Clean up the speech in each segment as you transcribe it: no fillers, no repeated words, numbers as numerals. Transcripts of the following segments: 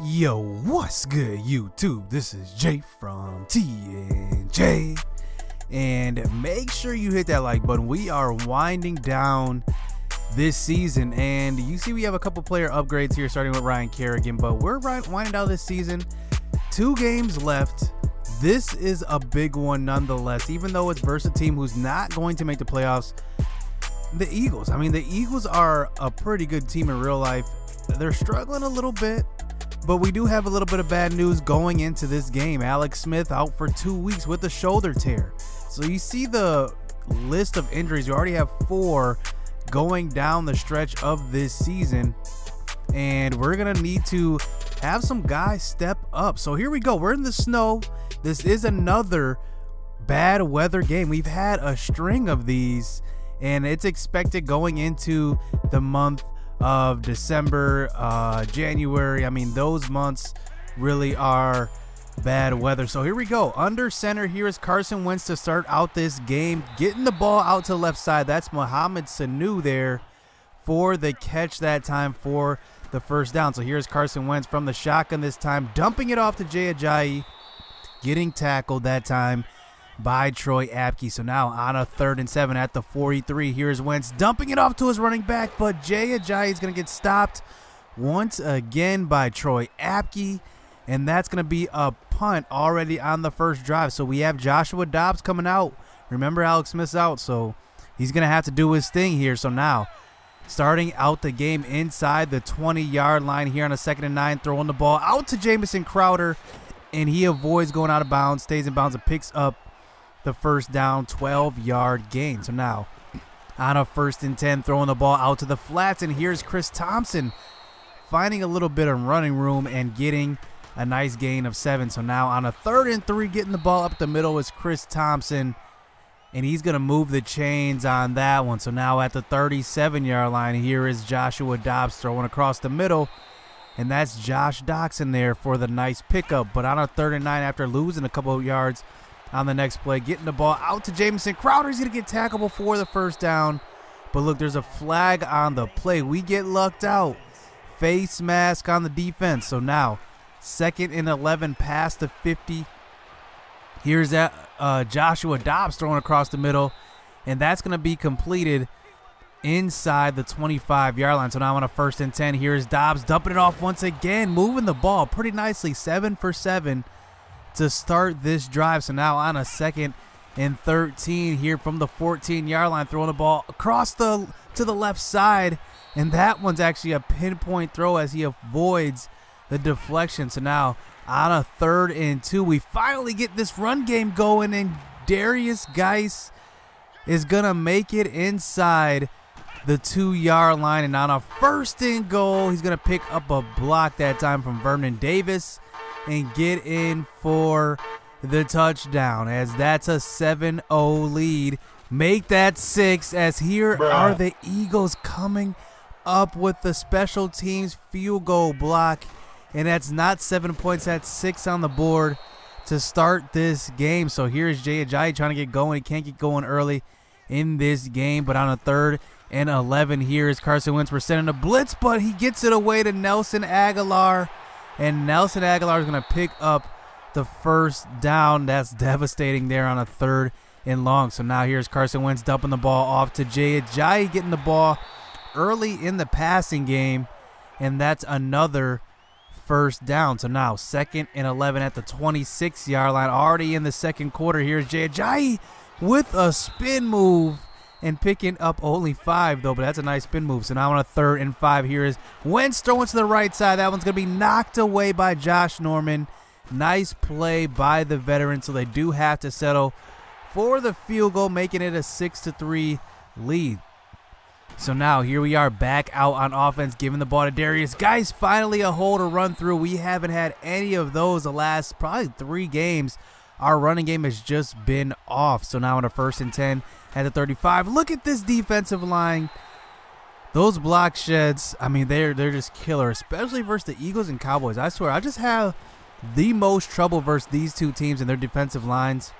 Yo, what's good, YouTube? This is Jay from T&J, and make sure you hit that like button. We are winding down this season, and you see we have a couple player upgrades here, starting with Ryan Kerrigan, but we're winding down this season. 2 games left. This is a big one nonetheless, even though it's versus a team who's not going to make the playoffs. The Eagles. I mean, the Eagles are a pretty good team in real life. They're struggling a little bit, but we do have a little bit of bad news going into this game. Alex Smith out for 2 weeks with a shoulder tear. So you see the list of injuries. You already have 4 going down the stretch of this season, and we're gonna need to have some guys step up. So here we go. We're in the snow. This is another bad weather game. We've had a string of these, and it's expected going into the month of December, January. I mean, those months really are bad weather. So here we go. Under center, here is Carson Wentz to start out this game, getting the ball out to the left side. That's Mohamed Sanu there for the catch that time for the first down. So here's Carson Wentz from the shotgun this time, dumping it off to Jay Ajayi, getting tackled that time by Troy Apke. So now on a 3rd and 7 at the 43, here's Wentz dumping it off to his running back, but Jay Ajayi is going to get stopped once again by Troy Apke, and that's going to be a punt already on the first drive. So we have Joshua Dobbs coming out. Remember, Alex Smith's out, so he's going to have to do his thing here. So now starting out the game inside the 20-yard line here on a 2nd and 9, throwing the ball out to Jamison Crowder, and he avoids going out of bounds, stays in bounds, and picks up the first down, 12-yard gain. So now on a 1st and 10, throwing the ball out to the flats, and here's Chris Thompson finding a little bit of running room and getting a nice gain of 7. So now on a 3rd and 3, getting the ball up the middle is Chris Thompson, and he's going to move the chains on that one. So now at the 37-yard line, here is Joshua Dobbs throwing across the middle, and that's Josh Doxson there for the nice pickup. But on a 3rd and 9, after losing a couple of yards on the next play, getting the ball out to Jamison Crowder. He's going to get tackled before the first down. But look, there's a flag on the play. We get lucked out. Face mask on the defense. So now 2nd and 11 past the 50. Here's that Joshua Dobbs throwing across the middle, and that's going to be completed inside the 25-yard line. So now on a 1st and 10, here's Dobbs dumping it off once again, moving the ball pretty nicely, 7 for 7 to start this drive. So now on a 2nd and 13 here from the 14-yard line, throwing the ball across to the left side, and that one's actually a pinpoint throw as he avoids the deflection. So now on a 3rd and 2, we finally get this run game going, and Darius Geis is gonna make it inside the 2-yard line, and on a 1st and goal, he's gonna pick up a block that time from Vernon Davis and get in for the touchdown, as that's a 7-0 lead. Make that 6, as here are the Eagles coming up with the special teams field goal block, and that's not 7 points, that's 6 on the board to start this game. So here's Jay Ajayi trying to get going. He can't get going early in this game, but on a 3rd and 11, here is Carson Wentz. We're sending a blitz, but he gets it away to Nelson Aguilar, and Nelson Aguilar is going to pick up the first down. That's devastating there on a 3rd and long. So now here's Carson Wentz dumping the ball off to Jay Ajayi, getting the ball early in the passing game, and that's another first down. So now 2nd and 11 at the 26-yard line, already in the 2nd quarter. Here's Jay Ajayi with a spin move and picking up only 5 though, but that's a nice spin move. So now on a 3rd and 5, here is Wentz throwing to the right side. That one's going to be knocked away by Josh Norman. Nice play by the veteran, so they do have to settle for the field goal, making it a 6-3 lead. So now here we are back out on offense, giving the ball to Darius Geis. Finally a hole to run through. We haven't had any of those the last probably 3 games. Our running game has just been off. So now on a 1st and 10 at the 35. Look at this defensive line. Those block sheds, I mean, they're just killer, especially versus the Eagles and Cowboys. I swear, I just have the most trouble versus these 2 teams and their defensive lines.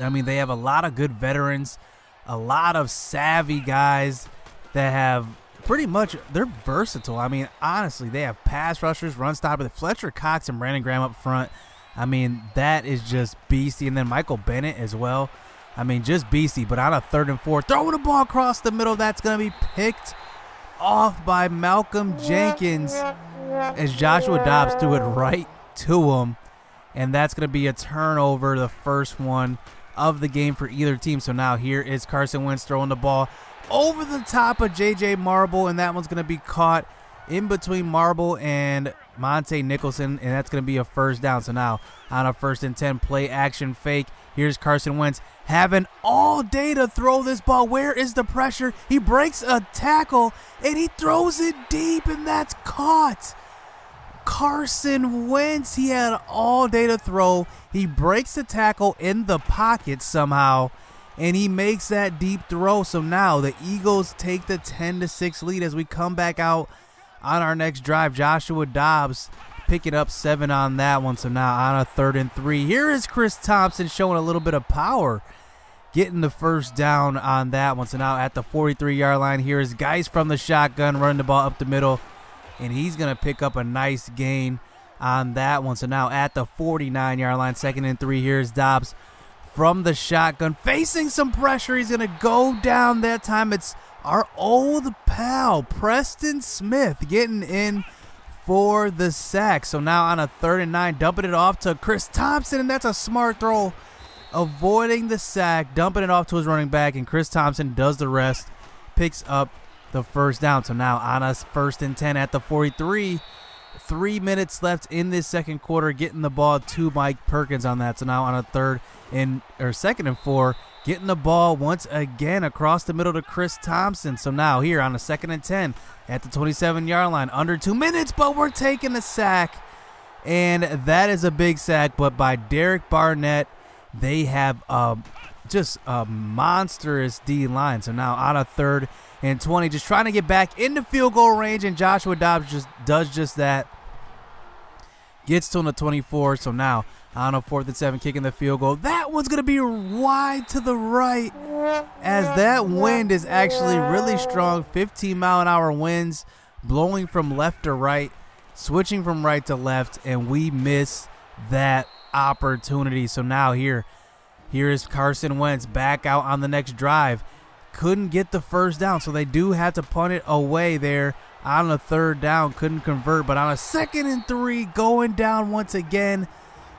I mean, they have a lot of good veterans, a lot of savvy guys that have pretty much, they're versatile. I mean, honestly, they have pass rushers, run stoppers, Fletcher Cox and Brandon Graham up front. I mean, that is just beastie. And then Michael Bennett as well. I mean, just beastie. But on a 3rd and 4, throwing the ball across the middle, that's going to be picked off by Malcolm Jenkins as Joshua Dobbs threw it right to him. And that's going to be a turnover, the first one of the game for either team. So now here is Carson Wentz throwing the ball over the top of J.J. Marble, and that one's going to be caught in between Marble and Monte Nicholson, and that's going to be a first down. So now on a 1st and 10, play action fake. Here's Carson Wentz having all day to throw this ball. Where is the pressure? He breaks a tackle, and he throws it deep, and that's caught. Carson Wentz, he had all day to throw. He breaks the tackle in the pocket somehow, and he makes that deep throw. So now the Eagles take the 10-6 lead as we come back out on our next drive. Joshua Dobbs picking up 7 on that one. So now on a 3rd and 3, here is Chris Thompson showing a little bit of power, getting the first down on that one. So now at the 43-yard line, here is Geis from the shotgun running the ball up the middle, and he's going to pick up a nice gain on that one. So now at the 49-yard line, 2nd and 3, here's Dobbs from the shotgun, facing some pressure. He's going to go down. That time it's our old pal, Preston Smith, getting in for the sack. So now on a 3rd and 9, dumping it off to Chris Thompson, and that's a smart throw, avoiding the sack, dumping it off to his running back, and Chris Thompson does the rest, picks up the first down. So now on us 1st and 10 at the 43, 3 minutes left in this second quarter, getting the ball to Mike Perkins on that. So now on a 2nd and 4, getting the ball once again across the middle to Chris Thompson. So now here on a 2nd and 10 at the 27-yard line, under 2 minutes, but we're taking the sack, and that is a big sack, but by Derek Barnett. They have just a monstrous D-line. So now on a 3rd and 20, just trying to get back into field goal range, and Joshua Dobbs just does just that. Gets to the 24. So now on a 4th and 7, kicking the field goal. That one's going to be wide to the right, as that wind is actually really strong. 15-mile-an-hour winds blowing from left to right, switching from right to left, and we miss that opportunity. So now here is Carson Wentz back out on the next drive. Couldn't get the first down, so they do have to punt it away there on a 3rd down. Couldn't convert, but on a 2nd and 3, going down once again.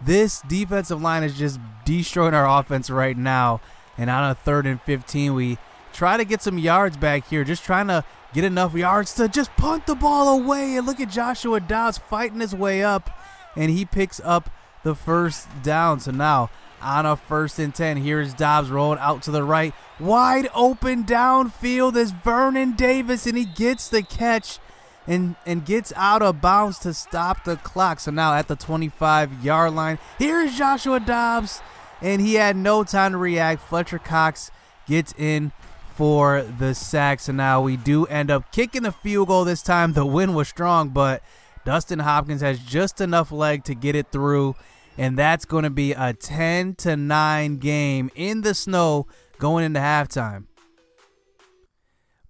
This defensive line is just destroying our offense right now. And on a 3rd and 15, we try to get some yards back here, just trying to get enough yards to just punt the ball away. And look at Joshua Dobbs fighting his way up, and he picks up the first down. So now on a 1st and 10, here's Dobbs rolling out to the right, wide open downfield is Vernon Davis, and he gets the catch and gets out of bounds to stop the clock. So now at the 25-yard line, here's Joshua Dobbs, and he had no time to react. Fletcher Cox gets in for the sack. So now we do end up kicking the field goal this time. The wind was strong, but Dustin Hopkins has just enough leg to get it through, and that's going to be a 10-9 game in the snow going into halftime.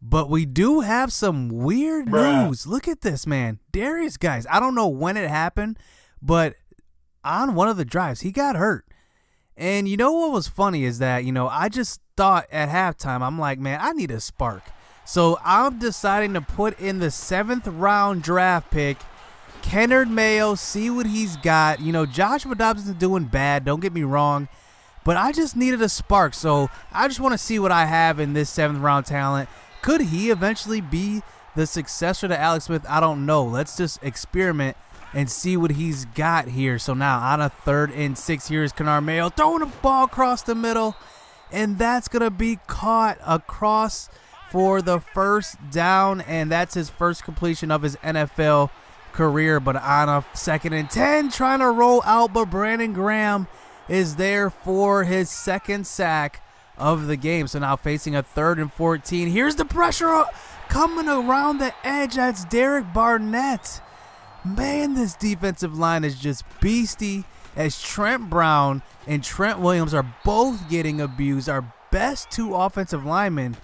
But we do have some weird news. Look at this, man. Darius, guys, I don't know when it happened, but on one of the drives, he got hurt. And you know what was funny is that, I just thought at halftime, I'm like, man, I need a spark. So I'm deciding to put in the 7th round draft pick, Kennard Mayo, see what he's got. Joshua Dobbs isn't doing bad, don't get me wrong, but I just needed a spark. So I just want to see what I have in this 7th round talent. Could he eventually be the successor to Alex Smith? I don't know. Let's just experiment and see what he's got here. So now on a 3rd and 6, here's Kennard Mayo throwing a ball across the middle, and that's going to be caught across for the first down, and that's his first completion of his NFL career. But on a 2nd and 10, trying to roll out, but Brandon Graham is there for his 2nd sack of the game. So now facing a 3rd and 14. Here's the pressure coming around the edge. That's Derek Barnett. Man, this defensive line is just beastie, as Trent Brown and Trent Williams are both getting abused. Our best 2 offensive linemen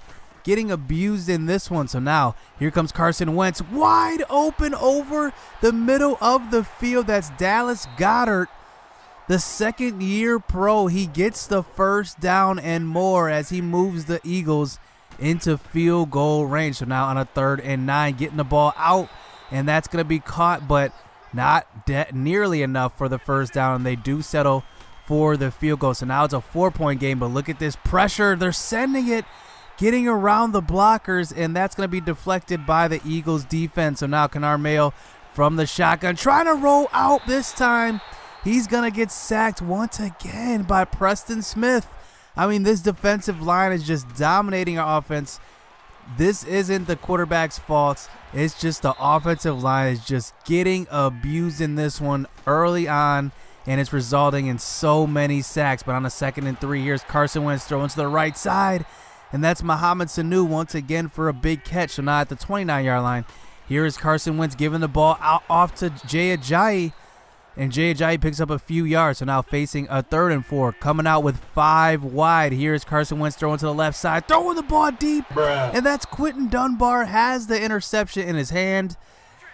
getting abused in this one. So now here comes Carson Wentz, wide open over the middle of the field. That's Dallas Goddard, the second-year pro. He gets the first down and more as he moves the Eagles into field goal range. So now on a 3rd and 9, getting the ball out, and that's going to be caught, but not nearly enough for the first down, and they do settle for the field goal. So now it's a 4-point game, but look at this pressure. They're sending it, getting around the blockers, and that's going to be deflected by the Eagles defense. So now Kennard Mayo from the shotgun, trying to roll out this time. He's going to get sacked once again by Preston Smith. I mean, this defensive line is just dominating our offense. This isn't the quarterback's fault. It's just the offensive line is just getting abused in this one early on, and it's resulting in so many sacks. But on a 2nd and 3, here's Carson Wentz throwing to the right side, and that's Mohamed Sanu once again for a big catch. So now at the 29-yard line, here is Carson Wentz giving the ball out off to Jay Ajayi, and Jay Ajayi picks up a few yards. So now facing a 3rd and 4, coming out with 5 wide. Here's Carson Wentz throwing to the left side, throwing the ball deep, and that's Quentin Dunbar, has the interception in his hand,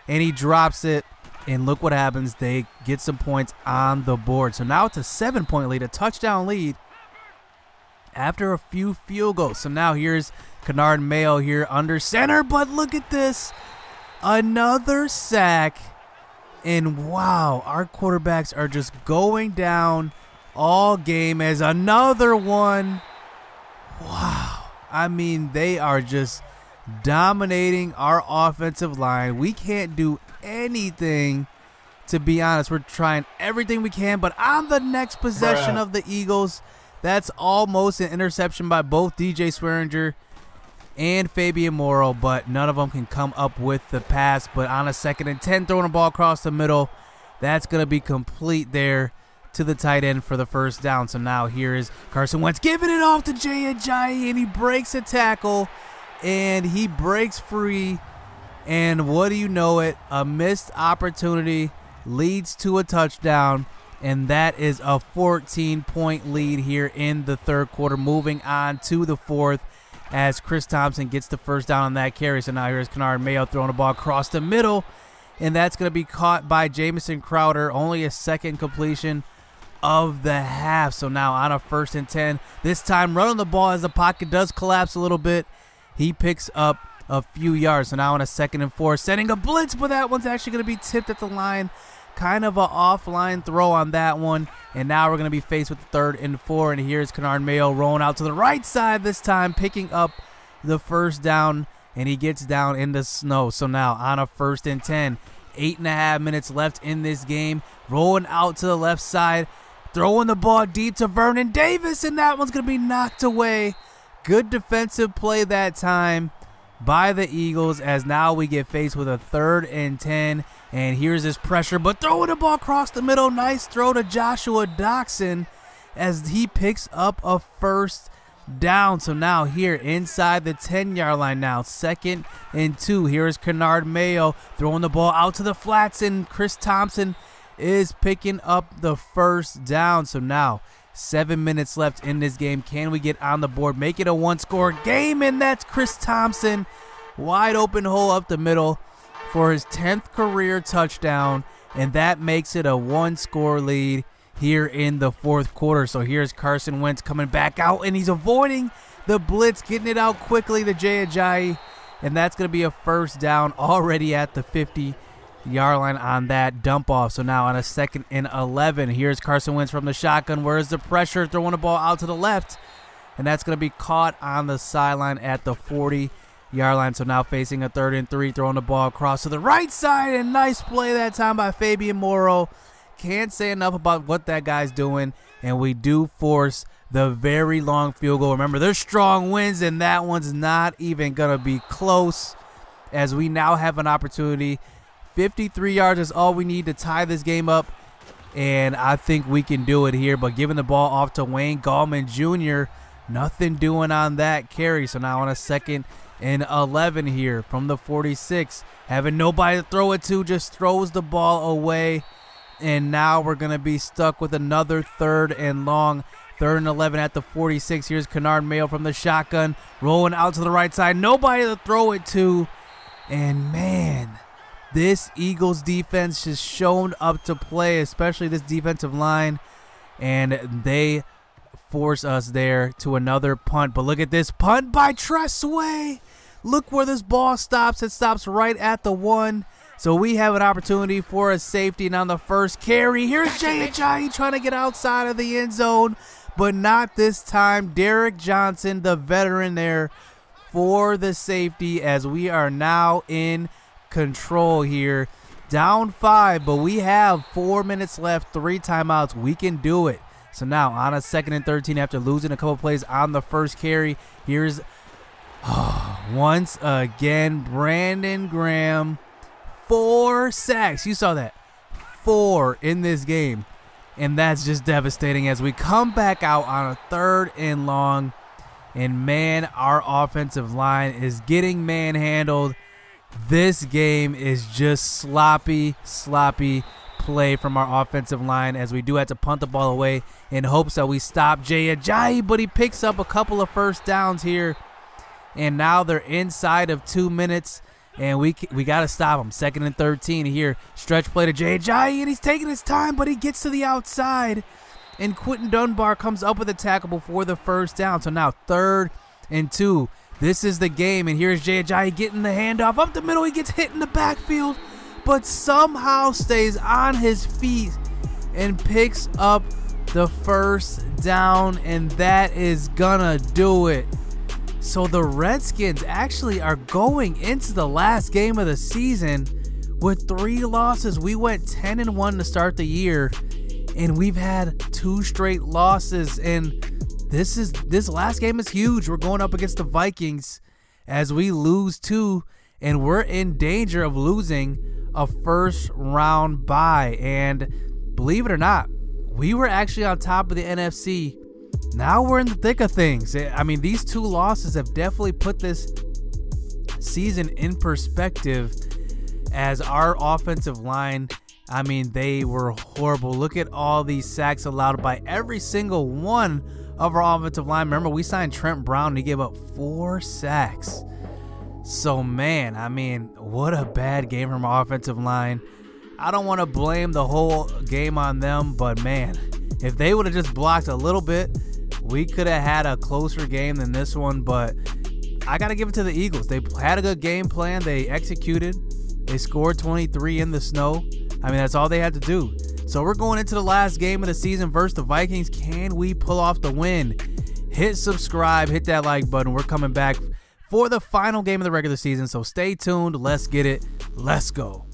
and he drops it. And look what happens. They get some points on the board. So now it's a 7-point lead, a touchdown lead after a few field goals. So now here's Kennard Mayo here under center, but look at this. Another sack. And wow, our quarterbacks are just going down all game as another one. Wow. I mean, they are just dominating our offensive line. We can't do anything, to be honest. We're trying everything we can, but on the next possession of the Eagles, that's almost an interception by both DJ Swearinger and Fabian Morrow, but none of them can come up with the pass. But on a 2nd and 10, throwing a ball across the middle, that's going to be complete there to the tight end for the first down. So now here is Carson Wentz giving it off to Jay Ajayi, and he breaks a tackle, and he breaks free. And what do you know it, a missed opportunity leads to a touchdown, and that is a 14-point lead here in the 3rd quarter, moving on to the 4th as Chris Thompson gets the first down on that carry. So now here's Kennard Mayo throwing the ball across the middle, and that's going to be caught by Jamison Crowder, only a 2nd completion of the half. So now on a 1st and 10, this time running the ball as the pocket does collapse a little bit. He picks up a few yards. So now on a 2nd and 4, sending a blitz, but that one's actually going to be tipped at the line. Kind of an offline throw on that one. And now we're going to be faced with the 3rd and 4. And here's Kennard Mayo rolling out to the right side this time, picking up the first down. And he gets down in the snow. So now on a 1st and 10, 8.5 minutes left in this game. Rolling out to the left side, throwing the ball deep to Vernon Davis. And that one's going to be knocked away. Good defensive play that time by the Eagles, as now we get faced with a 3rd and 10, and here's this pressure, but throwing the ball across the middle. Nice throw to Joshua Doxson as he picks up a first down. So now here inside the 10-yard line now, 2nd and 2. Here is Kennard Mayo throwing the ball out to the flats, and Chris Thompson is picking up the first down. So now 7 minutes left in this game. Can we get on the board, make it a 1-score game? And that's Chris Thompson, wide open hole up the middle for his 10th career touchdown, and that makes it a 1-score lead here in the 4th quarter. So here's Carson Wentz coming back out, and he's avoiding the blitz, getting it out quickly to Jay Ajayi, and that's going to be a first down already at the 50-yard line on that dump off. So now on a 2nd and 11, here's Carson Wentz from the shotgun. Where's the pressure? Throwing the ball out to the left, and that's going to be caught on the sideline at the 40-yard line. So now facing a 3rd and 3, throwing the ball across to the right side, and nice play that time by Fabian Morrow. Can't say enough about what that guy's doing, and we do force the very long field goal. Remember, there's strong winds, and that one's not even going to be close, as we now have an opportunity. 53 yards is all we need to tie this game up, and I think we can do it here. But giving the ball off to Wayne Gallman Jr., nothing doing on that carry. So now on a 2nd and 11 here from the 46, having nobody to throw it to, just throws the ball away. And now we're going to be stuck with another 3rd and long 3rd and 11 at the 46. Here's Kennard Mayo from the shotgun, rolling out to the right side. Nobody to throw it to. And man, this Eagles defense has shown up to play, especially this defensive line. And they force us there to another punt. But look at this punt by Tressway. Look where this ball stops. It stops right at the 1. So we have an opportunity for a safety. And on the first carry, here's Jay Ajayi trying to get outside of the end zone. But not this time. Derek Johnson, the veteran there for the safety, as we are now in control here. Down 5, but we have 4 minutes left, 3 timeouts. We can do it. So now on a 2nd and 13 after losing a couple plays on the first carry, here's once again Brandon Graham. 4 sacks. You saw that. 4 in this game. And that's just devastating as we come back out on a 3rd and long. And man, our offensive line is getting manhandled. This game is just sloppy play from our offensive line, as we do have to punt the ball away in hopes that we stop Jay Ajayi, but he picks up a couple of first downs here. And now they're inside of 2 minutes, and we got to stop him. 2nd and 13 here. Stretch play to Jay Ajayi, and he's taking his time, but he gets to the outside. And Quentin Dunbar comes up with a tackle before the first down. So now 3rd and 2. This is the game, and here's Jay Ajayi getting the handoff up the middle. He gets hit in the backfield, but somehow stays on his feet and picks up the first down, and that is gonna do it. So the Redskins actually are going into the last game of the season with 3 losses. We went 10-1 to start the year, and we've had 2 straight losses, and this last game is huge. We're going up against the Vikings as we lose 2, and we're in danger of losing a first-round bye. And believe it or not, we were actually on top of the NFC. Now we're in the thick of things. I mean, these 2 losses have definitely put this season in perspective, as our offensive line, I mean, they were horrible. Look at all these sacks allowed by every single one of our offensive line. Remember, we signed Trent Brown, and he gave up 4 sacks. So, man, I mean, what a bad game from our offensive line. I don't want to blame the whole game on them, but, man, if they would have just blocked a little bit, we could have had a closer game than this one. But I got to give it to the Eagles. They had a good game plan. They executed. They scored 23 in the snow. I mean, that's all they had to do. So we're going into the last game of the season versus the Vikings. Can we pull off the win? Hit subscribe, hit that like button. We're coming back for the final game of the regular season, so stay tuned. Let's get it. Let's go.